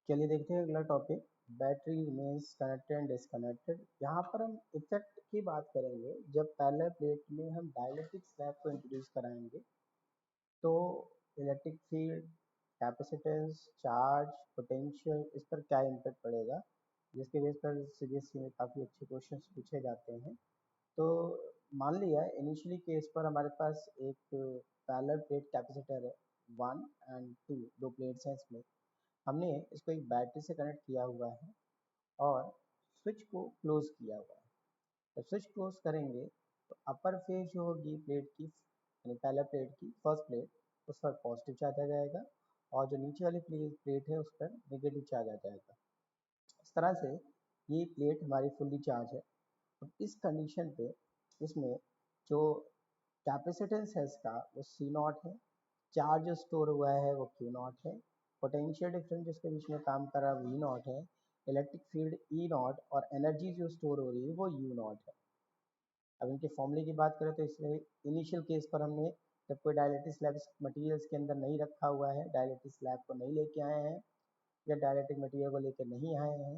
चलिए देखते हैं अगला topic, battery remains connected and disconnected. यहाँ पर हम इफेक्ट की बात करेंगे। जब पैरेलल प्लेट में हम डाइलेक्ट्रिक स्लैब को इंट्रोड्यूस कराएंगे तो electric field, capacitance, charge, potential, इस पर क्या इम्पेक्ट पड़ेगा, जिसके बेस पर सीबीएसई में काफ़ी अच्छे क्वेश्चन पूछे जाते हैं। तो मान लिया इनिशियली केस पर हमारे पास एक पैरेलल प्लेट कैपेसिटर है, 1 और 2, दो प्लेट्स हैं इसमें। हमने इसको एक बैटरी से कनेक्ट किया हुआ है और स्विच को क्लोज किया हुआ है। जब स्विच क्लोज करेंगे तो अपर फेज जो होगी प्लेट की, यानी पहला प्लेट की फर्स्ट प्लेट, उस पर पॉजिटिव चार्ज आ जाएगा और जो नीचे वाली प्लेट है उस पर नेगेटिव चार्ज आ जाएगा। इस तरह से ये प्लेट हमारी फुल्ली चार्ज है। और इस कंडीशन पे इसमें जो कैपेसिटेंस है इसका वो सी नॉट है, चार्ज जो स्टोर हुआ है वो क्यू नॉट है, पोटेंशियल डिफरेंस जिसके बीच में काम कर रहा है वी नॉट है, इलेक्ट्रिक फील्ड ई नॉट और एनर्जी जो स्टोर हो रही है वो यू नॉट है। अब इनके फॉर्मूले की बात करें तो इसमें इनिशियल केस पर हमने जब कोई डायलेक्ट्रिक स्लैब मटेरियल्स के अंदर नहीं रखा हुआ है, डायलेक्ट्रिक स्लैब को नहीं लेके आए हैं या डायलेक्ट्रिक मटेरियल को लेकर नहीं आए हैं,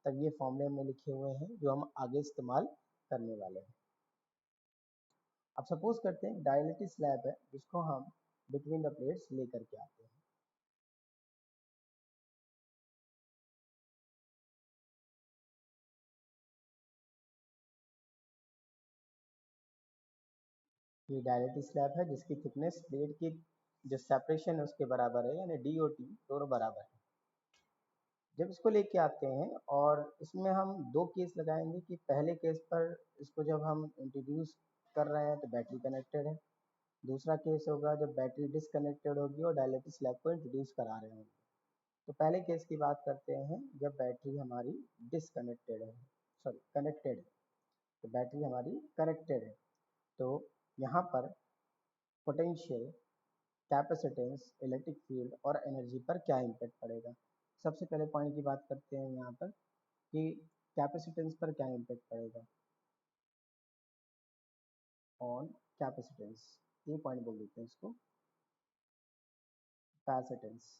तब ये फॉर्मूले में लिखे हुए हैं जो हम आगे इस्तेमाल करने वाले हैं। अब सपोज करते हैं डायलेक्ट्रिक स्लैब है जिसको हम बिटवीन द प्लेट्स लेकर के आते हैं। ये डायलेक्ट्रिक स्लैब है जिसकी थिकनेस प्लेट की जो सेपरेशन है उसके बराबर है, यानी डी और टी दोनों बराबर है। जब इसको लेके आते हैं और इसमें हम दो केस लगाएंगे कि पहले केस पर इसको जब हम इंट्रोड्यूस कर रहे हैं तो बैटरी कनेक्टेड है, दूसरा केस होगा जब बैटरी डिसकनेक्टेड होगी और डायलेक्ट्रिक स्लैब को इंट्रोड्यूस करा रहे होंगे। तो पहले केस की बात करते हैं जब बैटरी हमारी डिसकनेक्टेड है, सॉरी कनेक्टेड है। तो बैटरी हमारी कनेक्टेड है तो यहाँ पर पोटेंशियल, कैपेसिटेंस, इलेक्ट्रिक फील्ड और एनर्जी पर क्या इम्पेक्ट पड़ेगा। सबसे पहले पॉइंट की बात करते हैं यहाँ पर कि कैपेसिटेंस पर क्या इम्पेक्ट पड़ेगा, ऑन कैपेसिटेंस, ये पॉइंट बोल देते हैं इसको कैपेसिटेंस।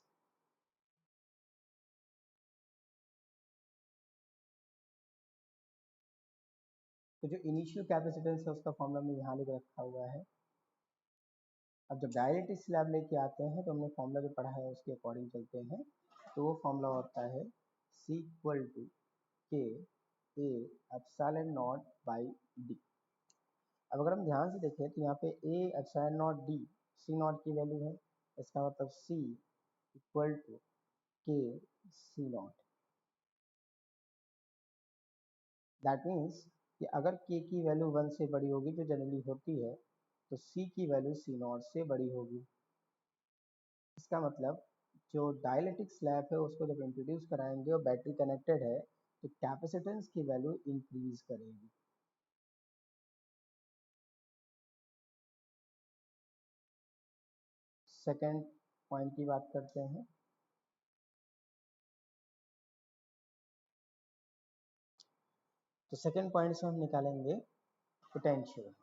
तो जो इनिशियल कैपेसिटेंस है उसका फॉर्मूला में यहाँ लिख रखा हुआ है। अब जब डायरेक्ट स्लैब लेके आते हैं तो हमने फॉर्मूला जो पढ़ा है उसके अकॉर्डिंग चलते हैं। तो वो फॉर्मूला होता है C equal to K A epsilon naught by D. अब अगर हम ध्यान से देखें तो यहाँ पे A epsilon naught D C naught की वैल्यू है, इसका मतलब C इक्वल टू के सी नॉट। दैट मीन्स कि अगर के की वैल्यू 1 से बड़ी होगी जो जनरली होती है तो C की वैल्यू सी नॉट से बड़ी होगी। इसका मतलब जो डाइलेक्ट्रिक स्लैब है उसको जब इंट्रोड्यूस कराएंगे और बैटरी कनेक्टेड है तो कैपेसिटेंस की वैल्यू इंक्रीज करेगी। सेकेंड पॉइंट की बात करते हैं। तो सेकेंड पॉइंट से हम निकालेंगे पोटेंशियल।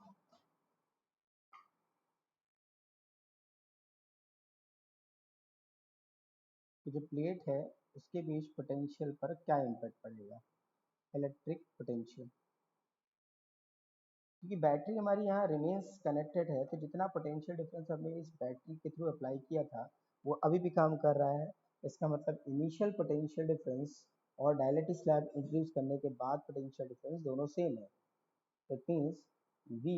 तो जो प्लेट है उसके बीच पोटेंशियल पर क्या इम्पैक्ट पड़ेगा, इलेक्ट्रिक पोटेंशियल। क्योंकि बैटरी हमारी यहाँ रिमेन्स कनेक्टेड है तो जितना पोटेंशियल डिफरेंस हमने इस बैटरी के थ्रू अप्लाई किया था वो अभी भी काम कर रहा है। इसका मतलब इनिशियल पोटेंशियल डिफरेंस और डायलेक्ट्रिक स्लैब इंट्रोड्यूस करने के बाद पोटेंशियल डिफरेंस दोनों सेम है। That means V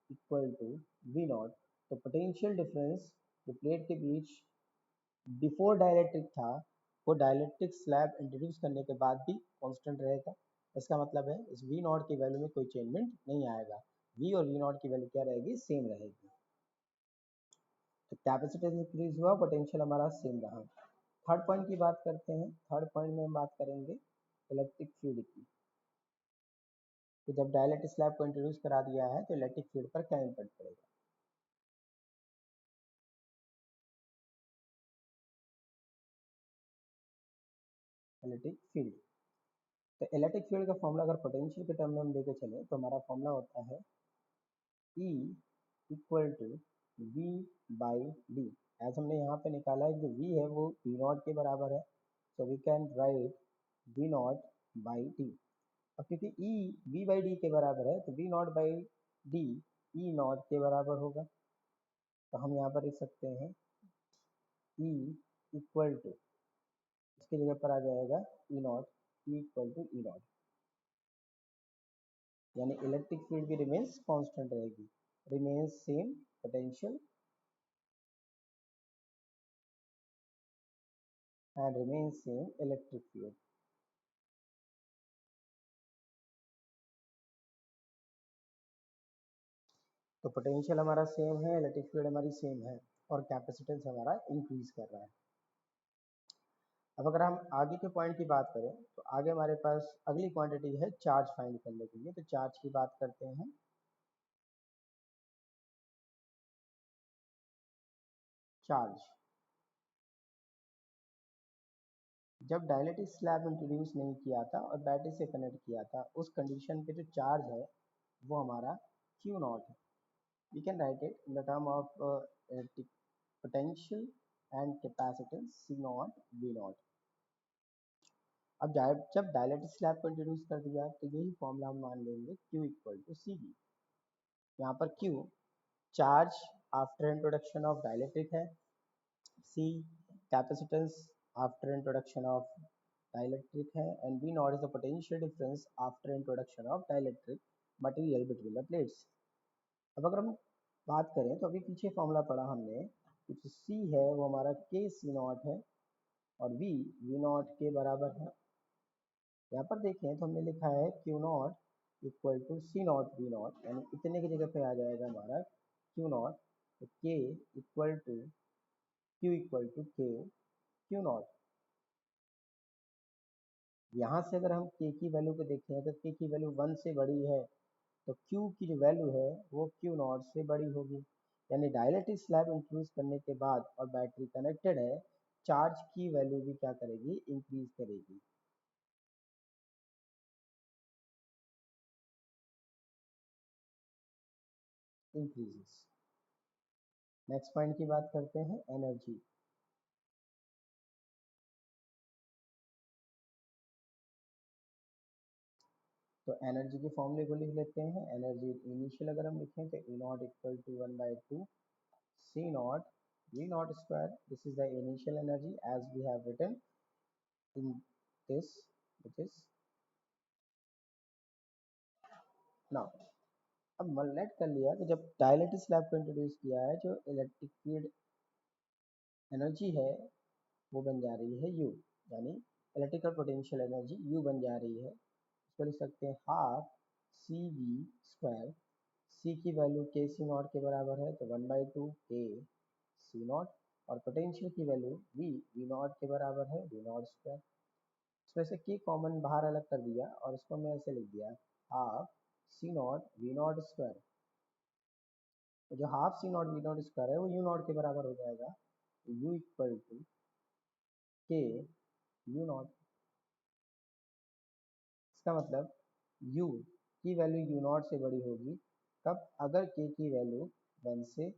equal to V naught. तो पोटेंशियल डिफरेंस जो प्लेट के बीच बिफोर डायलेक्ट्रिक था वो डायलेक्ट्रिक स्लैब इंट्रोड्यूस करने के बाद भी कांस्टेंट रहेगा। इसका मतलब है इस वी नॉट की वैल्यू में कोई चेंजमेंट नहीं आएगा, वी और वी नॉट की वैल्यू क्या रहेगी, सेम रहेगी। तो कैपेसिटेंस इंक्रीज हुआ, पोटेंशियल हमारा सेम रहा। थर्ड पॉइंट की बात करते हैं। थर्ड पॉइंट में हम बात करेंगे इलेक्ट्रिक फील्ड की। तो जब डायलेक्ट्रिक स्लैब को इंट्रोड्यूस करा दिया है तो इलेक्ट्रिक फील्ड पर क्या इम्पैक्ट पड़ेगा। इलेक्ट्रिक फील्ड, तो इलेक्ट्रिक फील्ड का फॉर्मूला अगर पोटेंशियल के टर्म में हम लेके चले तो हमारा फॉर्मूला होता है E equal to V by D. As हमने यहाँ पे निकाला है जो V है वो V नॉट के बराबर है। so we can write V naught by D. अब क्योंकि E V by D के बराबर है तो V naught by D E naught के बराबर होगा, तो हम यहाँ पर लिख सकते हैं E इक्वल टू, इसकी जगह पर आ जाएगा E naught, E equal to E naught, यानी इलेक्ट्रिक फील्ड भी रिमेन्स कांस्टेंट रहेगी, remains same potential and remains same electric field. तो पोटेंशियल हमारा सेम है, इलेक्ट्रिक फील्ड हमारी सेम है और कैपेसिटेंस हमारा इंक्रीज कर रहा है। अब अगर हम आगे के पॉइंट की बात करें तो आगे हमारे पास अगली क्वांटिटी है चार्ज फाइंड करने के लिए, तो चार्ज की बात करते हैं। चार्ज, जब डायलेक्ट्रिक स्लैब इंट्रोड्यूस नहीं किया था और बैटरी से कनेक्ट किया था, उस कंडीशन पे जो चार्ज है वो हमारा Q नॉट है। We can write it in the term of potential and capacitance C naught V naught. अब जब डायलेक्ट्रिक स्लैब को इंट्रोड्यूस कर दिया तो यही फॉर्मूला हम मान लेंगे Q equal to C B. यहाँ पर Q charge after introduction of dielectric है, C capacitance after introduction of dielectric है, and V not is the potential difference after introduction of dielectric material between the plates. अब अगर हम बात करें तो अभी पीछे फॉर्मूला पढ़ा हमने, जो C है वो हमारा K C नॉट है और V नॉट के बराबर है। यहाँ पर देखें तो हमने लिखा है Q naught equal to C naught V naught, यानी इतने की जगह पे आ जाएगा हमारा Q नॉट, तो K equal to Q equal to K Q naught. यहाँ से अगर हम K की वैल्यू को देखें, अगर K की वैल्यू 1 से बड़ी है तो Q की जो वैल्यू है वो Q नॉट से बड़ी होगी, यानी डाइलेक्ट्रिक स्लैब इंट्रोड्यूस करने के बाद और बैटरी कनेक्टेड है, चार्ज की वैल्यू भी क्या करेगी, इंक्रीज करेगी। इंक्रीजेस। नेक्स्ट पॉइंट की बात करते हैं, एनर्जी। तो एनर्जी के फॉर्मूले को लिख लेते हैं। एनर्जी इनिशियल अगर हम लिखें तो E naught equal to 1/2 C naught V naught square, this is the initial energy as we have written in this, which is now। अब मल्लेट कर लिया कि जब डायलेक्ट्रिक स्लैब को इंट्रोड्यूस किया है, जो इलेक्ट्रिक फील्ड एनर्जी है वो बन जा रही है U, यानी इलेक्ट्रिकल पोटेंशियल एनर्जी U बन जा रही है। इसको लिख सकते हैं half C V square. C की वैल्यू के सी नॉट के बराबर है तो 1/2 के सी नॉट, और पोटेंशियल की वैल्यू वी नॉट के बराबर है वी नॉट स्क्वायर। इसमें से के कॉमन बाहर अलग कर दिया और इसको मैं ऐसे लिख दिया half C naught V naught square. तो जो half C naught V naught square है वो यू नॉट के बराबर हो जाएगा, तो U equal to K U naught. इसका मतलब u की वैल्यू यू नॉट से बड़ी होगी तब अगर k की वैल्यू 1 से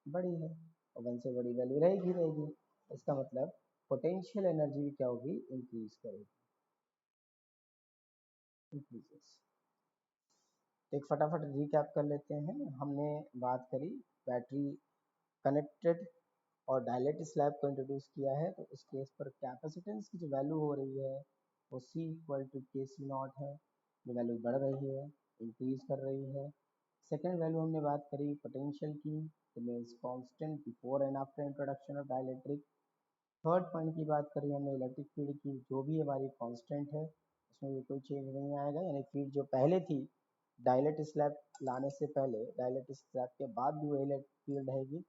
बड़ी है, और 1 से बड़ी वैल्यू रहेगी रहेगी, इसका मतलब पोटेंशियल एनर्जी भी क्या होगी, इंक्रीज करेगी, इंक्रीजेस। एक फटाफट रिकैप कर लेते हैं। हमने बात करी बैटरी कनेक्टेड और डायलेक्ट्रिक स्लैब को इंट्रोड्यूस किया है, तो उस केस पर कैपेसिटेंस की जो वैल्यू हो रही है वो C इक्वल टू के सी नॉट है, जो वैल्यू बढ़ रही है, इंक्रीज कर रही है। सेकेंड वैल्यू हमने बात करी पोटेंशियल की, remains constant before and after introduction of dielectric. Third point की बात करी हमने इलेक्ट्रिक फील्ड की, जो भी हमारी कांस्टेंट है उसमें भी कोई चेंज नहीं आएगा, यानी फील्ड जो पहले थी डायलेक्ट्रिक स्लैब लाने से पहले, डायलेक्ट्रिक स्लैब के बाद भी वही इलेक्ट्रिक फील्ड रहेगी।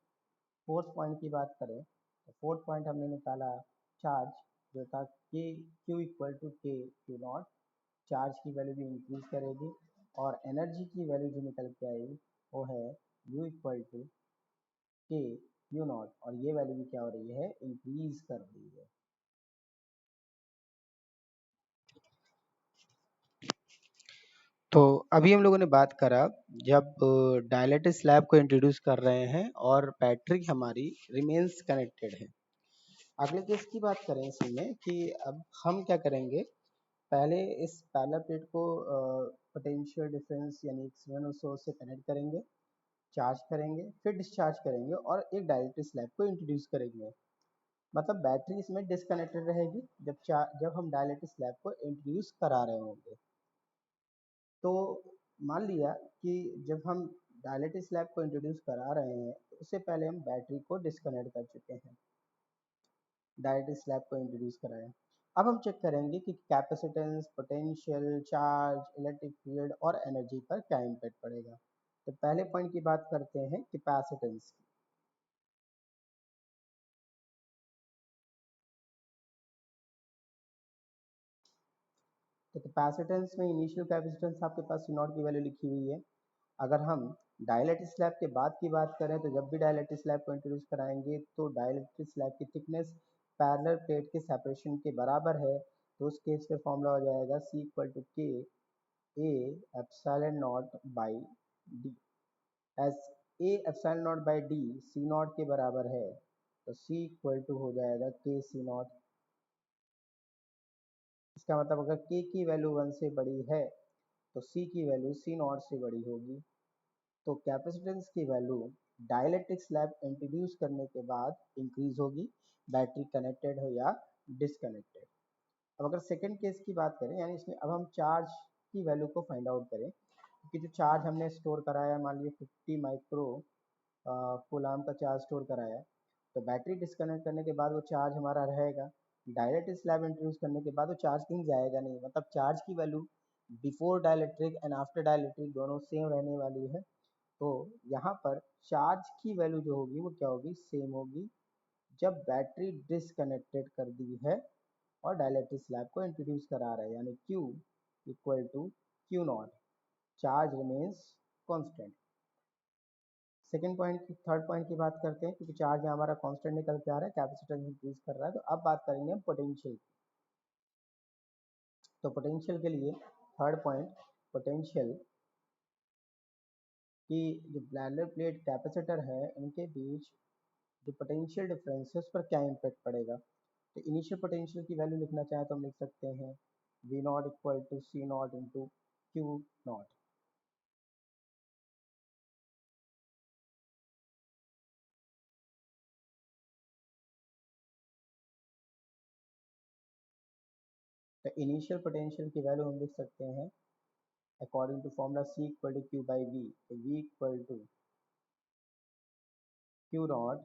फोर्थ पॉइंट की बात करें तो फोर्थ पॉइंट हमने निकाला चार्ज, जो था के क्यू इक्वल टू के क्यू नॉट, चार्ज की वैल्यू भी इंक्रीज करेगी, और एनर्जी की वैल्यू जो निकल के आई वो है you equal to K U not, और ये वैल्यू भी क्या हो रही है, इंक्रीज कर रही है। तो अभी हम लोगों ने बात करा जब डायलेक्ट्रिक स्लैब को इंट्रोड्यूस कर रहे हैं और बैटरी हमारी रिमेन्स कनेक्टेड है, अगले केस की बात करें इसमें कि अब हम क्या करेंगे, पहले इस पैरेलल प्लेट को पोटेंशियल डिफरेंस यानी एक्सटर्नल सोर्स से कनेक्ट करेंगे, चार्ज करेंगे, फिर डिस्चार्ज करेंगे और एक डायरेक्ट स्लैब को इंट्रोड्यूस करेंगे। मतलब बैटरी इसमें डिस्कनेक्टेड रहेगी जब हम डायरेक्ट स्लैब को इंट्रोड्यूस करा रहे होंगे। तो मान लिया कि जब हम डायलेक्ट्रिक स्लैब को इंट्रोड्यूस करा रहे हैं तो उससे पहले हम बैटरी को डिस्कनेक्ट कर चुके हैं, डायलेक्ट्रिक स्लैब को इंट्रोड्यूस कराया। अब हम चेक करेंगे कि capacitance, potential, charge, electric field और एनर्जी पर क्या इम्पैक्ट पड़ेगा। तो पहले पॉइंट की बात करते हैं कैपेसिटेंस की। तो कैपेसिटेंस में इनिशियल कैपेसिटेंस आपके पास C नॉट की वैल्यू लिखी हुई है। अगर हम डाइलेक्ट्रिक स्लैब के बाद की बात करें तो जब भी डाइलेक्ट्रिक स्लैब को इंट्रोड्यूस कराएंगे तो डाइलेक्ट्रिक स्लैब की थिकनेस पैरेलल प्लेट के सेपरेशन के बराबर है। तो उस केस में फॉर्मूला हो जाएगा C equal to K A epsilon naught by D. As A epsilon naught by D C naught के बराबर है तो C इक्वल टू हो जाएगा के C नॉट। इसका मतलब अगर के की वैल्यू 1 से बड़ी है तो C की वैल्यू C नॉट से बड़ी होगी। तो कैपेसिटेंस की वैल्यू डाइलेक्ट्रिक स्लैब इंट्रोड्यूस करने के बाद इंक्रीज होगी, बैटरी कनेक्टेड हो या डिसकनेक्टेड। अब अगर सेकंड केस की बात करें, यानी इसमें अब हम चार्ज की वैल्यू को फाइंड आउट करें कि जो चार्ज हमने स्टोर कराया, मान लीजिए 50 माइक्रो कूलाम का चार्ज स्टोर कराया, तो बैटरी डिस्कनेक्ट करने के बाद वो चार्ज हमारा रहेगा। डायलेक्ट्रिक स्लैब इंट्रोड्यूस करने के बाद वो चार्ज कहीं जाएगा नहीं, मतलब चार्ज की value before dielectric and after dielectric दोनों सेम रहने वाली है। तो यहाँ पर चार्ज की वैल्यू जो होगी वो क्या होगी, सेम होगी जब बैटरी डिसकनेक्टेड कर दी है और डायलेक्ट्रिक स्लैब को इंट्रोड्यूस करा रहे हैं, यानी Q equal to Q naught, charge remains constant. Second point की थर्ड पॉइंट की बात करते हैं, क्योंकि चार्ज यहाँ हमारा कांस्टेंट निकल के आ रहा है, कैपेसिटेंस इंक्रीज कर रहा है। तो अब बात करेंगे हम पोटेंशियल। तो पोटेंशियल के लिए थर्ड पॉइंट, पोटेंशियल की जो पैरेलल प्लेट कैपेसिटर है इनके बीच जो पोटेंशियल डिफरेंस है उस पर क्या इम्पैक्ट पड़ेगा। तो इनिशियल पोटेंशियल की वैल्यू लिखना चाहें तो हम लिख सकते हैं V not equal to C not into Q not. तो इनिशियल पोटेंशियल की वैल्यू हम लिख सकते हैं according to formula C equal to Q by V. तो V equal to Q not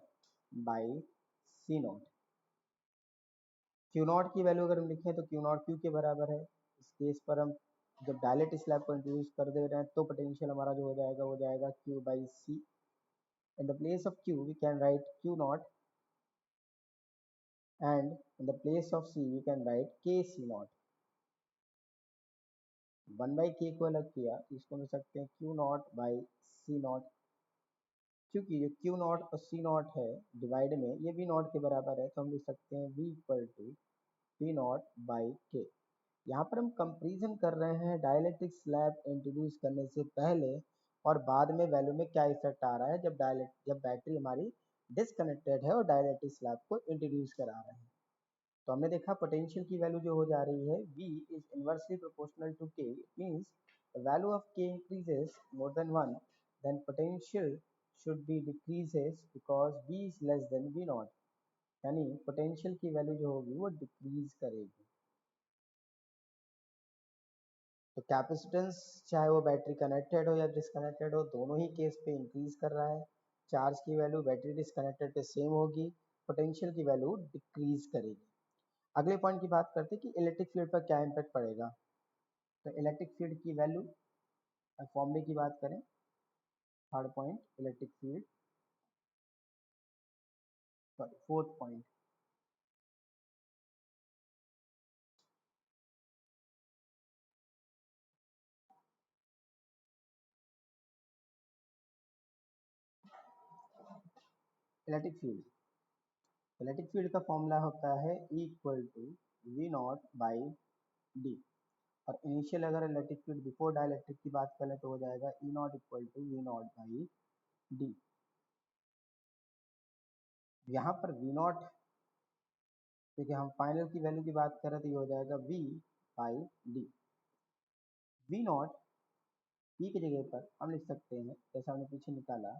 by C not. Q not की value अगर हम लिखें तो क्यू नॉट क्यू के बराबर है। इस केस पर हम जब डायलेक्ट स्लैब को इंट्रोड्यूस कर दे रहे हैं तो पोटेंशियल हमारा जो हो जाएगा Q by C. In the place of Q we can write Q naught and in the place of C we can write K C naught। 1 by K को अलग किया तो इसको लिख सकते हैं Q not by C not, क्योंकि जो Q नॉट और C नॉट है डिवाइड में ये V नॉट के बराबर है तो हम लिख सकते हैं V equal to V naught by K। यहाँ पर हम कंपेरिजन कर रहे हैं डाइलेक्ट्रिक स्लैब इंट्रोड्यूस करने से पहले और बाद में वैल्यू में क्या इफेक्ट आ रहा है जब बैटरी हमारी डिसकनेक्टेड है और डाइलेक्ट्रिक स्लैब को इंट्रोड्यूस करा रहे हैं। तो हमने देखा पोटेंशियल की वैल्यू जो हो जा रही है V is inversely proportional to K। It means the value of K increases more than 1 then potential should be decreases because V is less than V naught, यानी पोटेंशियल की वैल्यू जो होगी वो डिक्रीज करेगी। तो कैपेसिटेंस चाहे वो battery connected हो या डिसकनेक्टेड हो दोनों ही केस पे इंक्रीज कर रहा है। चार्ज की वैल्यू बैटरी डिसकनेक्टेड पे सेम होगी, पोटेंशियल की वैल्यू डिक्रीज करेगी। अगले पॉइंट की बात करते हैं कि इलेक्ट्रिक फील्ड पर क्या इम्पैक्ट पड़ेगा। तो इलेक्ट्रिक फील्ड की वैल्यू फॉर्मूले की बात करें, third point electric field, sorry fourth point electric field. Electric field का फॉर्मूला होता है E equal to V not by D. और इनिशियल अगर इलेक्ट्रिक फील्ड बिफोर डाइलेक्ट्रिक की बात करें तो हो जाएगा E not equal to V not by D. यहाँ पर वी नॉट क्योंकि हम फाइनल की वैल्यू की बात कर रहे थे, ये हो जाएगा V by D. V not E की जगह पर हम लिख सकते हैं जैसा हमने पीछे निकाला,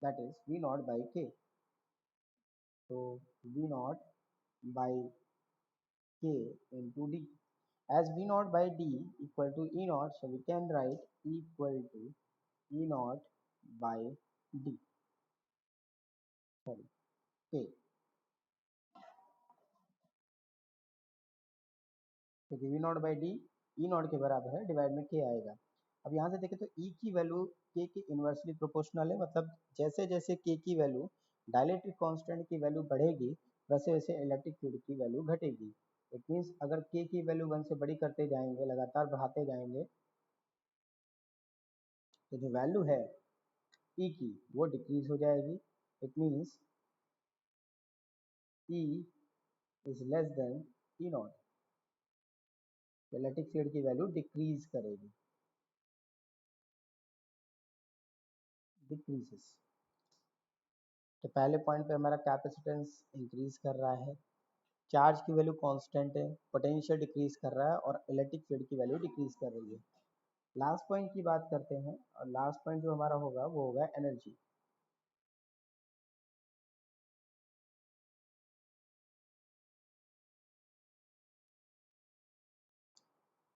that is V not by K. तो V not by K into D, as v naught by d equal to e naught, so we can write equal to e naught by d, sorry, k, क्योंकि v naught by d e naught के बराबर है, divide में k आएगा। अब यहाँ से देखें तो e की वैल्यू k के इन्वर्सली प्रोपोर्शनल है, मतलब जैसे जैसे k की वैल्यू डाइलेक्ट्रिक कांस्टेंट की वैल्यू बढ़ेगी वैसे वैसे इलेक्ट्रिक फील्ड की वैल्यू घटेगी। इट मीन्स अगर k की वैल्यू 1 से बड़ी करते जाएंगे, लगातार बढ़ाते जाएंगे, तो जो वैल्यू है e की वो डिक्रीज हो जाएगी। It means E is less than E naught, electric field की वैल्यू डिक्रीज करेगी, डिक्रीजेस। तो पहले पॉइंट पे हमारा कैपेसिटेंस इंक्रीज कर रहा है, चार्ज की वैल्यू कांस्टेंट है, पोटेंशियल डिक्रीज कर रहा है और इलेक्ट्रिक फील्ड की वैल्यू डिक्रीज कर रही है। लास्ट पॉइंट की बात करते हैं, और लास्ट पॉइंट जो हमारा होगा वो होगा एनर्जी।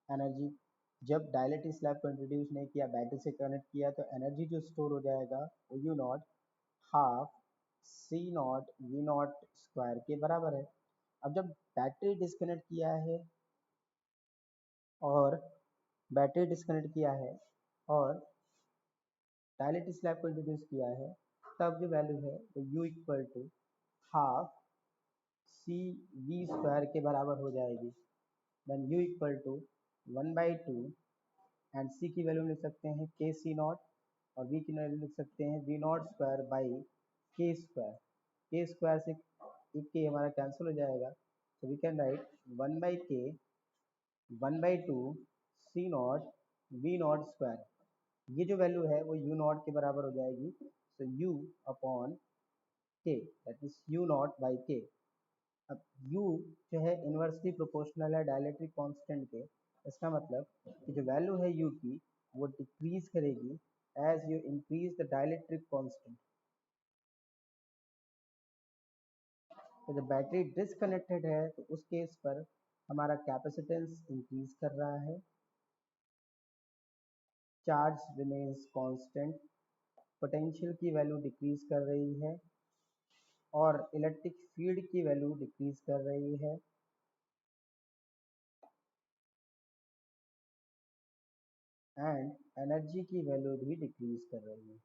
एनर्जी, जब डायलेक्ट्रिक स्लैब को इंट्रोड्यूस नहीं किया, बैटरी से कनेक्ट किया, तो एनर्जी जो स्टोर हो जाएगा वो U naught half C naught V naught square के बराबर है। अब जब बैटरी डिस्कनेक्ट किया है और बैटरी डिस्कनेक्ट किया है और डायलेक्ट्रिक स्लैब को इंट्रोड्यूस किया है, तब जो वैल्यू है वो u equal to half C V square के बराबर हो जाएगी। Then u equal to 1/2, and c की वैल्यू लिख सकते हैं के सी नॉट, और v की वैल्यू लिख सकते हैं V naught square by K square. K square से एक के हमारा कैंसिल हो जाएगा, तो we can write 1/k 1/2 C naught V naught square. ये जो वैल्यू है वो u नॉट के बराबर हो जाएगी, सो u upon k, that is u not by k। अब u जो है इन्वर्सली प्रोपोर्शनल है डाइलेक्ट्रिक कांस्टेंट के, इसका मतलब कि जो वैल्यू है u की वो डिक्रीज करेगी as you increase the dielectric constant. तो जब बैटरी डिसकनेक्टेड है तो उस केस पर हमारा कैपेसिटेंस इंक्रीज कर रहा है, चार्ज रिमेन्स कांस्टेंट, पोटेंशियल की वैल्यू डिक्रीज कर रही है और इलेक्ट्रिक फील्ड की वैल्यू डिक्रीज कर रही है, एंड एनर्जी की वैल्यू भी डिक्रीज कर रही है।